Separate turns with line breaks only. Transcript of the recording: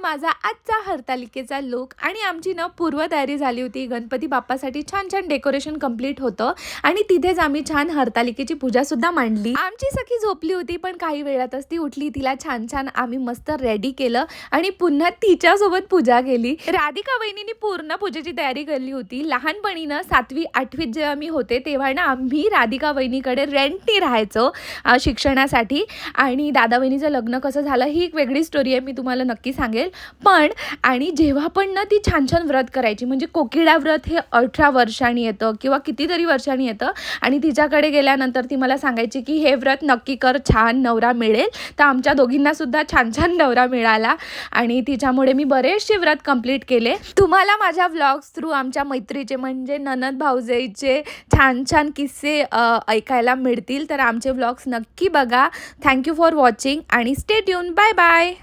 माझा आजचा हरतालिकेचा लूक आणि आमची ना पूर्वतयारी झाली होती. गणपती बाप्पासाठी छान छान डेकोरेशन कंप्लीट होतं आणि तिथेच आम्ही छान हरतालिकेची पूजा सुद्धा मांडली. आमची सखी झोपली होती पण काही वेळातच ती उठली. तिला छान छान आम्ही मस्त रेडी केलं आणि पुन्हा तिच्यासोबत पूजा केली. राधिका वहिनीने पूर्ण पूजेची तयारी केली होती. लहानपणी ना 7वी 8वीत जेव्हा मी होते तेव्हा ना आम्ही राधिका वहिनीकडे रेंटनी राहायचो शिक्षणासाठी. आणि दादा वहिनीचं लग्न कसं झालं ही एक वेगळी स्टोरी आहे, मी तुम्हाला नक्की सांगेल. पण आणि जेव्हा पण ना ती छान छान व्रत करायची, म्हणजे कोकिळा व्रत हे 18 वर्षांनी येतं किंवा कितीतरी वर्षांनी येतं आणि तिच्याकडे गेल्यानंतर ती मला सांगायची की हे व्रत नक्की कर, छान नवरा मिळेल. तर आमच्या दोघींना सुद्धा छान छान नवरा मिळाला आणि तिच्यामुळे मी बरेचसे व्रत कंप्लीट केले. तुम्हाला माझ्या व्लॉग्स थ्रू आमच्या मैत्रीचे म्हणजे ननद भाऊजाईचे छान छान किस्से ऐकायला मिळतील. तर आमचे व्लॉग्स नक्की बघा. थँक्यू फॉर वॉचिंग आणि स्टे ट्यून. Bye bye.